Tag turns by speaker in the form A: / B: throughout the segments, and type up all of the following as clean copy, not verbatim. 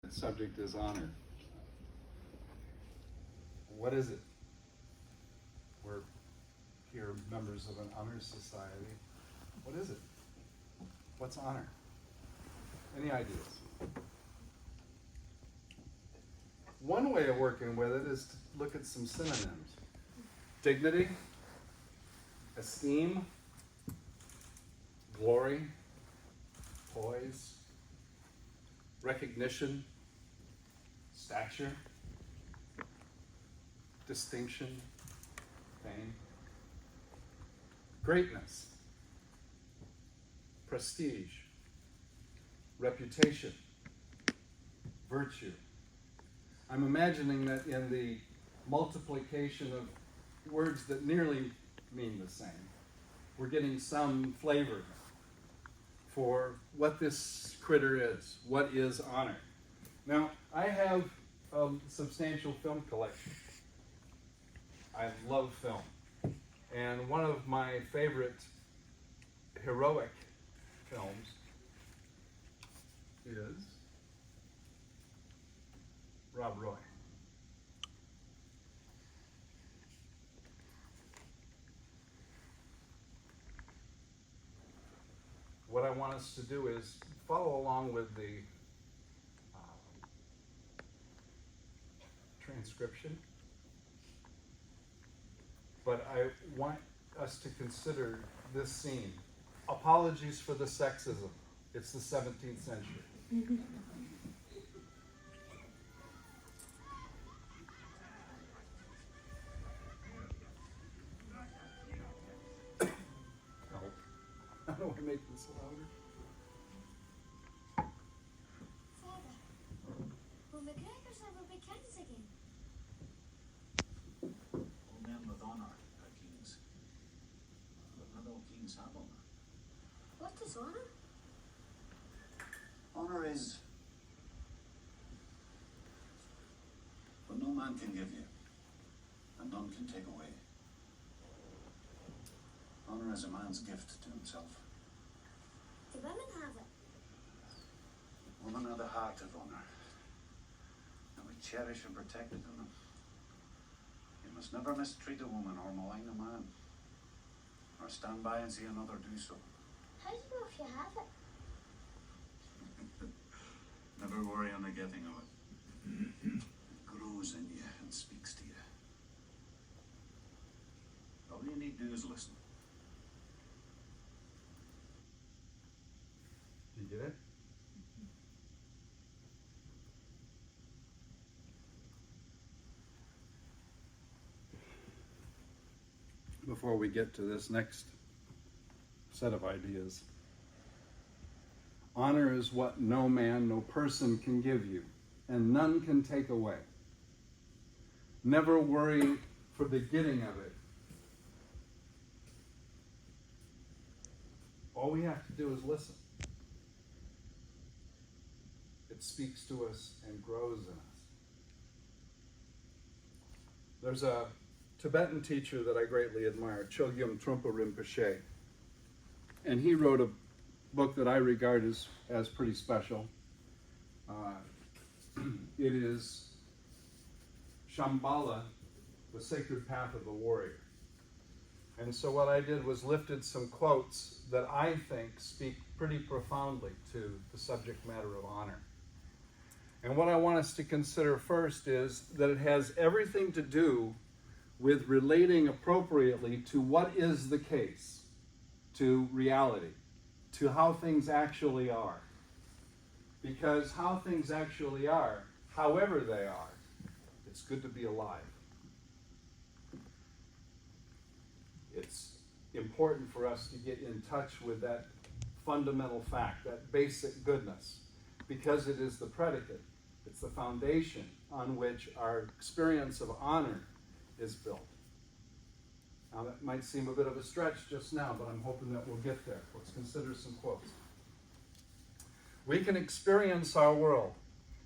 A: The subject is honor. What is it? We're here members of an honor society. What is it? What's honor? Any ideas? One way of working with it is to look at some synonyms. Dignity, esteem, glory, poise, recognition, stature, distinction, fame, greatness, prestige, reputation, virtue. I'm imagining that in the multiplication of words that nearly mean the same, we're getting some flavor for what this critter is. What is honor? Now, I have a substantial film collection. I love film. And one of my favorite heroic films is Rob Roy. What I want us to do is follow along with the transcription, but I want us to consider this scene. Apologies for the sexism. It's the 17th century. I don't want to make this louder.
B: Father, will McGregor's ever be kings again?
C: All men with honour are kings, but not all kings have honour.
B: What is honour?
C: Honour is what no man can give you, and none can take away. Honour is a man's gift to himself.
B: Do women have it?
C: Women are the heart of honour, and we cherish and protect it in them. You must never mistreat a woman or malign a man, or stand by and see another do so.
B: How do you know if you have it?
C: Never worry on the getting of it. It grows in you and speaks to you. All you need to do is listen.
A: Do you get it? Before we get to this next set of ideas, honor is what no man, no person can give you, and none can take away. Never worry for the getting of it. All we have to do is listen. It speaks to us and grows in us. There's a Tibetan teacher that I greatly admire, Chogyam Trungpa Rinpoche, and he wrote a book that I regard as pretty special. It is Shambhala, the Sacred Path of the Warrior. And so what I did was lifted some quotes that I think speak pretty profoundly to the subject matter of honor. And what I want us to consider first is that it has everything to do with relating appropriately to what is the case, to reality, to how things actually are. Because how things actually are, however they are, it's good to be alive. It's important for us to get in touch with that fundamental fact, that basic goodness, because it is the predicate, it's the foundation on which our experience of honor is built. Now that might seem a bit of a stretch just now, but I'm hoping that we'll get there. Let's consider some quotes. We can experience our world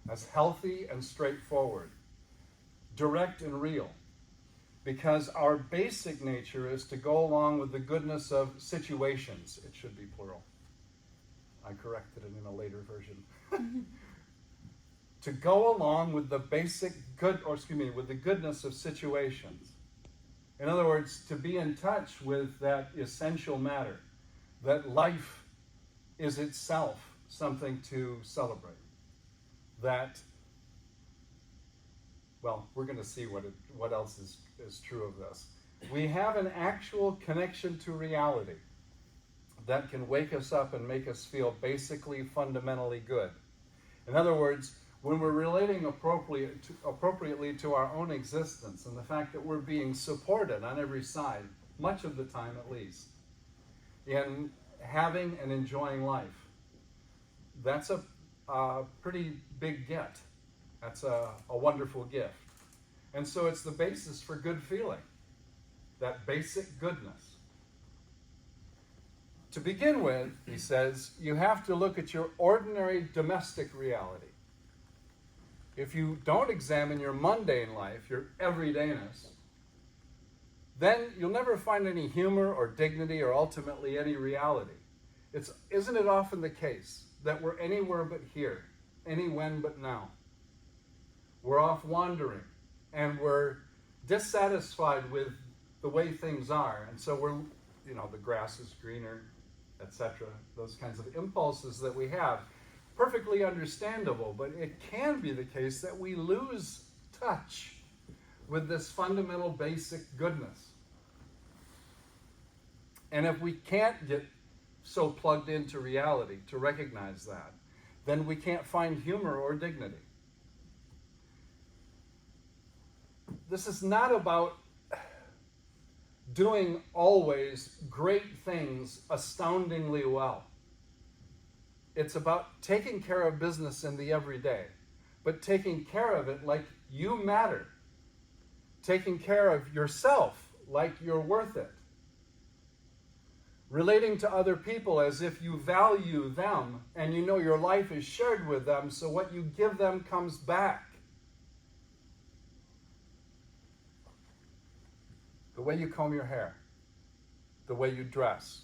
A: as healthy and straightforward, direct and real, because our basic nature is to go along with the goodness of situations. It should be plural. I corrected it in a later version. to go along with the with the goodness of situations. In other words, to be in touch with that essential matter, that life is itself something to celebrate. That, well, we're going to see what else is true of this. We have an actual connection to reality that can wake us up and make us feel basically fundamentally good. In other words, when we're relating appropriately to our own existence and the fact that we're being supported on every side, much of the time at least, in having and enjoying life, that's a pretty big get. That's a wonderful gift. And so it's the basis for good feeling, that basic goodness. To begin with, he says, you have to look at your ordinary domestic reality. If you don't examine your mundane life, your everydayness, then you'll never find any humor or dignity or ultimately any reality. Isn't it often the case that we're anywhere but here, any when but now? We're off wandering, and we're dissatisfied with the way things are, and so the grass is greener, etc. Those kinds of impulses that we have, perfectly understandable, but it can be the case that we lose touch with this fundamental basic goodness. And if we can't get so plugged into reality to recognize that, then we can't find humor or dignity. This is not about doing always great things astoundingly well. It's about taking care of business in the everyday, but taking care of it like you matter. Taking care of yourself like you're worth it. Relating to other people as if you value them and you know your life is shared with them, so what you give them comes back. The way you comb your hair, the way you dress,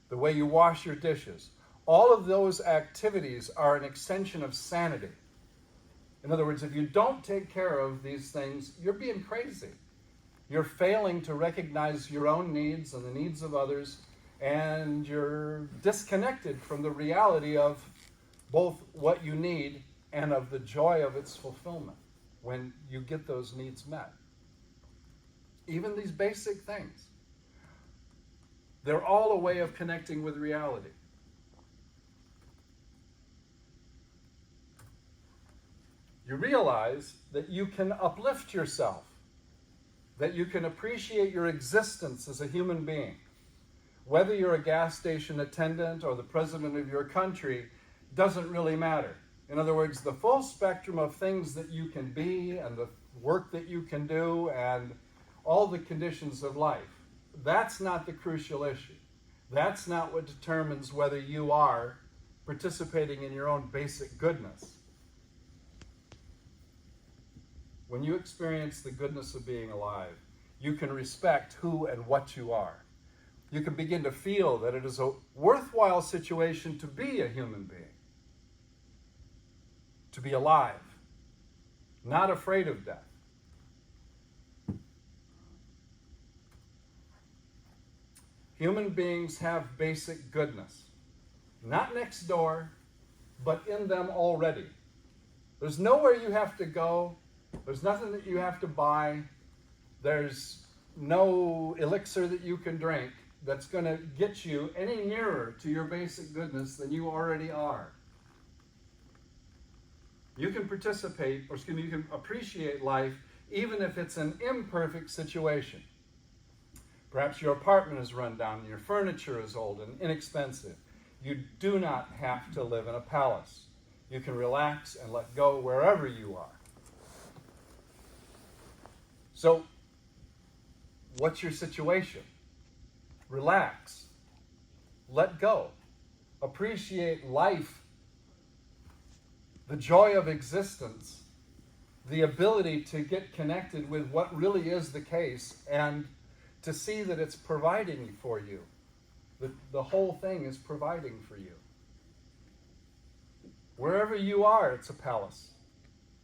A: the way you wash your dishes, all of those activities are an extension of sanity. In other words, if you don't take care of these things, you're being crazy. You're failing to recognize your own needs and the needs of others, and you're disconnected from the reality of both what you need and of the joy of its fulfillment when you get those needs met. Even these basic things, they're all a way of connecting with reality. You realize that you can uplift yourself, that you can appreciate your existence as a human being. Whether you're a gas station attendant or the president of your country doesn't really matter. In other words, the full spectrum of things that you can be and the work that you can do and all the conditions of life, that's not the crucial issue. That's not what determines whether you are participating in your own basic goodness. When you experience the goodness of being alive, you can respect who and what you are. You can begin to feel that it is a worthwhile situation to be a human being, to be alive, not afraid of death. Human beings have basic goodness, not next door, but in them already. There's nowhere you have to go. There's nothing that you have to buy. There's no elixir that you can drink that's going to get you any nearer to your basic goodness than you already are. You can you can appreciate life even if it's an imperfect situation. Perhaps your apartment is run down and your furniture is old and inexpensive. You do not have to live in a palace. You can relax and let go wherever you are. So, what's your situation? Relax. Let go. Appreciate life, the joy of existence, the ability to get connected with what really is the case, and to see that it's providing for you. The whole thing is providing for you. Wherever you are, it's a palace.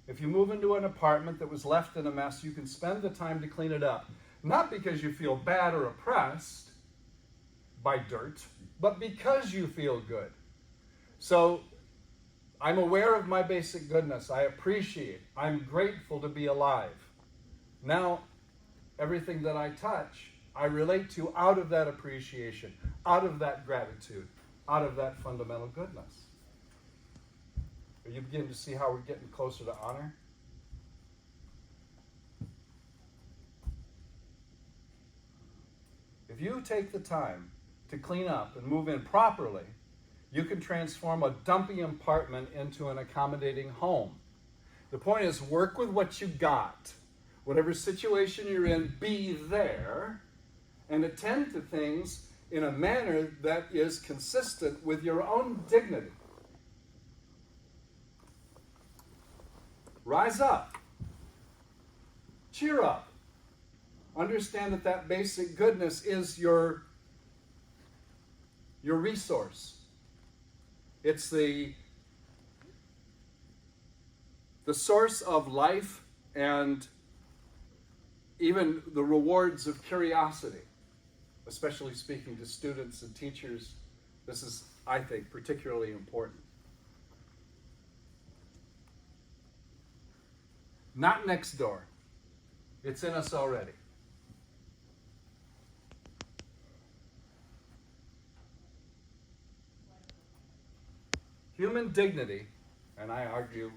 A: If you move into an apartment that was left in a mess, you can spend the time to clean it up. Not because you feel bad or oppressed by dirt, but because you feel good. So I'm aware of my basic goodness. I appreciate. I'm grateful to be alive. Now, everything that I touch, I relate to out of that appreciation, out of that gratitude, out of that fundamental goodness. Are you beginning to see how we're getting closer to honor? If you take the time to clean up and move in properly, you can transform a dumpy apartment into an accommodating home. The point is, work with what you got. Whatever situation you're in, be there and attend to things in a manner that is consistent with your own dignity. Rise up. Cheer up. Understand that that basic goodness is your resource. It's the source of life and even the rewards of curiosity, especially speaking to students and teachers. This is, I think, particularly important. Not next door. It's in us already. Human dignity, and I argue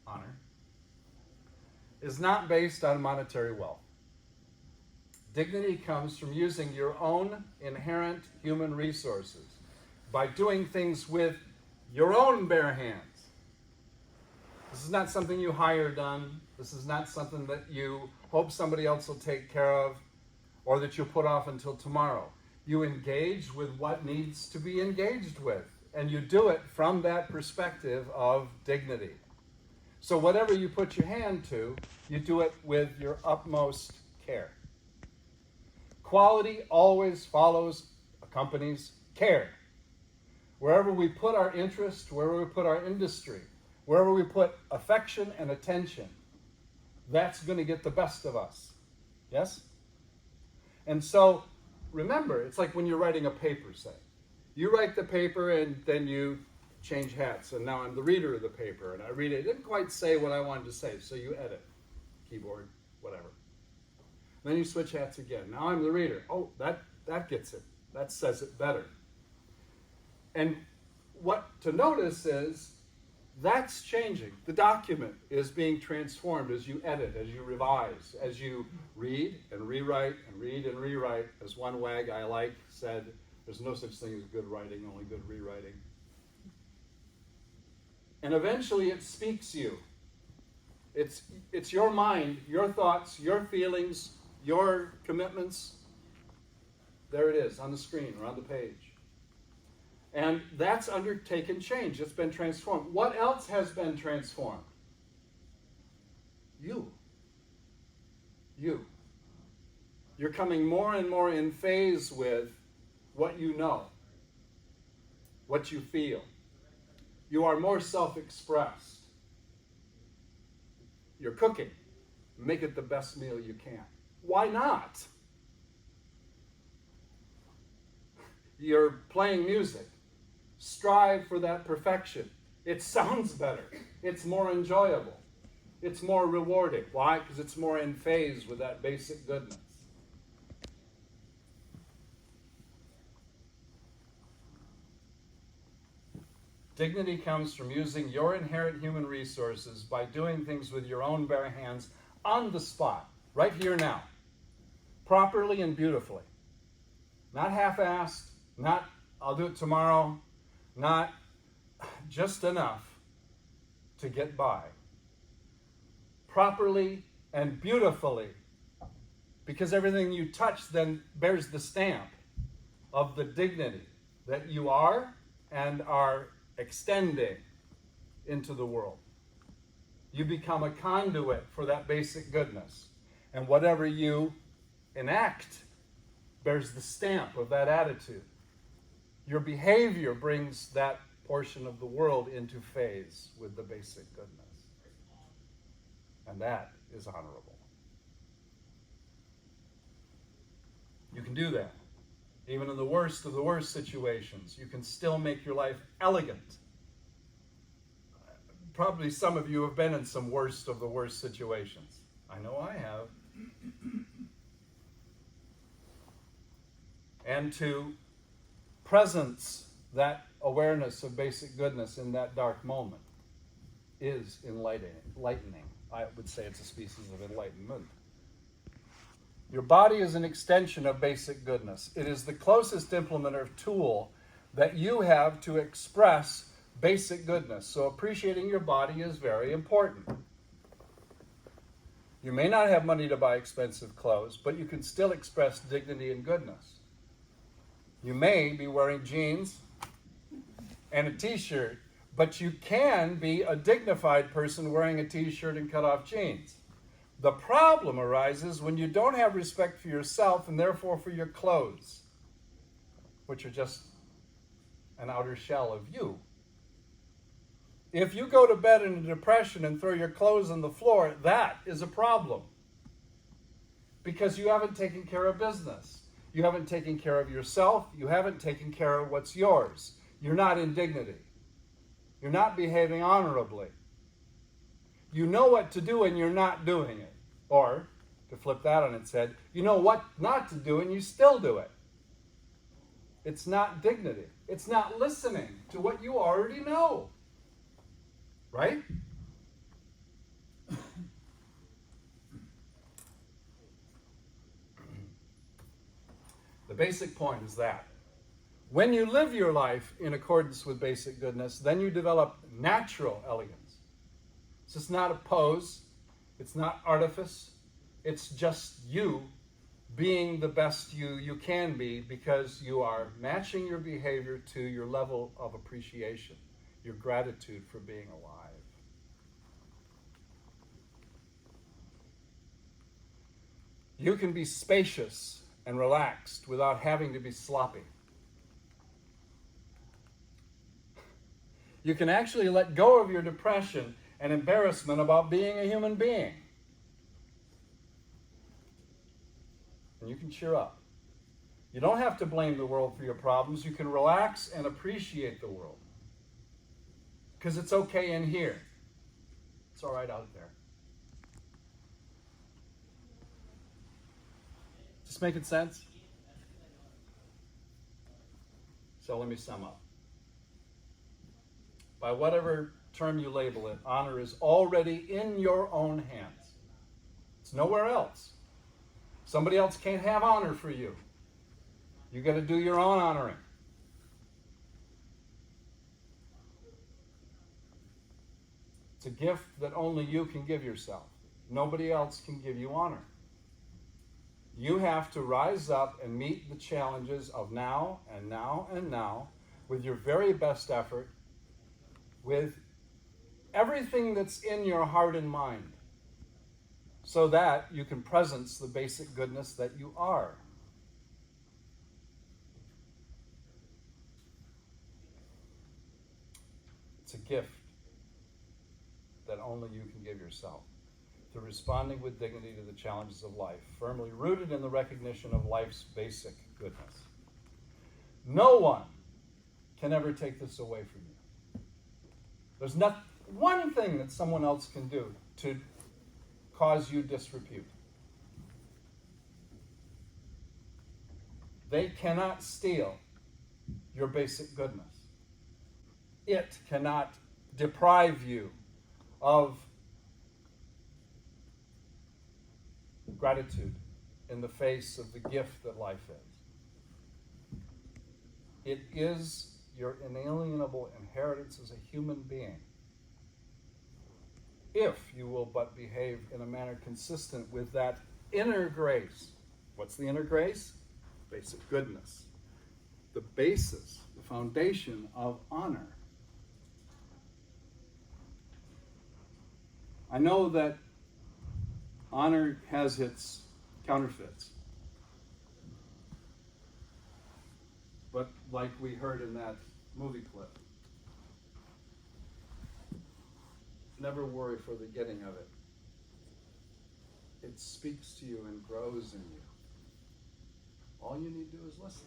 A: honor, is not based on monetary wealth. Dignity comes from using your own inherent human resources by doing things with your own bare hands. This is not something you hire done. This is not something that you hope somebody else will take care of or that you'll put off until tomorrow. You engage with what needs to be engaged with, and you do it from that perspective of dignity. So whatever you put your hand to, you do it with your utmost care. Quality always accompanies care. Wherever we put our interest, wherever we put our industry, wherever we put affection and attention, that's going to get the best of us. Yes? And so, remember, it's like when you're writing a paper, say. You write the paper and then you change hats, and now I'm the reader of the paper, and I read it. It didn't quite say what I wanted to say, so you edit. Keyboard, whatever. Then you switch hats again. Now I'm the reader. Oh, that gets it. That says it better. And what to notice is that's changing. The document is being transformed as you edit, as you revise, as you read and rewrite and read and rewrite. As one wag I like said, there's no such thing as good writing, only good rewriting. And eventually it speaks you. It's your mind, your thoughts, your feelings, your commitments. There it is on the screen or on the page. And that's undertaken change. It's been transformed. What else has been transformed? You. You're coming more and more in phase with what you know, what you feel. You are more self-expressed. You're cooking. Make it the best meal you can. Why not? You're playing music. Strive for that perfection. It sounds better. It's more enjoyable. It's more rewarding. Why? Because it's more in phase with that basic goodness. Dignity comes from using your inherent human resources by doing things with your own bare hands on the spot, right here now, properly and beautifully. Not half-assed, not I'll do it tomorrow, not just enough to get by. Properly and beautifully, because everything you touch then bears the stamp of the dignity that you are and are extending into the world. You become a conduit for that basic goodness. And whatever you enact bears the stamp of that attitude. Your behavior brings that portion of the world into phase with the basic goodness. And that is honorable. You can do that. Even in the worst of the worst situations, you can still make your life elegant. Probably some of you have been in some worst of the worst situations. I know I have. And to presence that awareness of basic goodness in that dark moment is enlightening. I would say it's a species of enlightenment. Your body is an extension of basic goodness. It is the closest implement or tool that you have to express basic goodness. So appreciating your body is very important. You may not have money to buy expensive clothes, but you can still express dignity and goodness. You may be wearing jeans and a t-shirt, but you can be a dignified person wearing a t-shirt and cut-off jeans. The problem arises when you don't have respect for yourself and therefore for your clothes, which are just an outer shell of you. If you go to bed in a depression and throw your clothes on the floor, that is a problem. Because you haven't taken care of business. You haven't taken care of yourself. You haven't taken care of what's yours. You're not in dignity. You're not behaving honorably. You know what to do and you're not doing it. Or, to flip that on its head, you know what not to do and you still do it. It's not dignity. It's not listening to what you already know. Right? The basic point is that when you live your life in accordance with basic goodness, then you develop natural elegance. It's just not a pose. It's not artifice. It's just you being the best you can be because you are matching your behavior to your level of appreciation, your gratitude for being alive. You can be spacious and relaxed without having to be sloppy. You can actually let go of your depression and embarrassment about being a human being. And you can cheer up. You don't have to blame the world for your problems. You can relax and appreciate the world. Because it's okay in here. It's all right out there. Just making sense? So let me sum up. By whatever term you label it, honor is already in your own hands. It's nowhere else. Somebody else can't have honor for you. You got to do your own honoring. It's a gift that only you can give yourself. Nobody else can give you honor. You have to rise up and meet the challenges of now and now and now with your very best effort, with everything that's in your heart and mind, so that you can presence the basic goodness that you are. It's a gift that only you can give yourself, to responding with dignity to the challenges of life, firmly rooted in the recognition of life's basic goodness. No one can ever take this away from you. There's not one thing that someone else can do to cause you disrepute. They cannot steal your basic goodness. It cannot deprive you of gratitude in the face of the gift that life is. It is your inalienable inheritance as a human being, if you will but behave in a manner consistent with that inner grace. What's the inner grace? Basic goodness. The basis, the foundation of honor. I know that honor has its counterfeits. But like we heard in that movie clip, never worry for the getting of it. it speaks to you and grows in you. All you need to do is listen.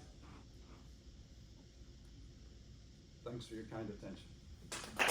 A: Thanks for your kind attention.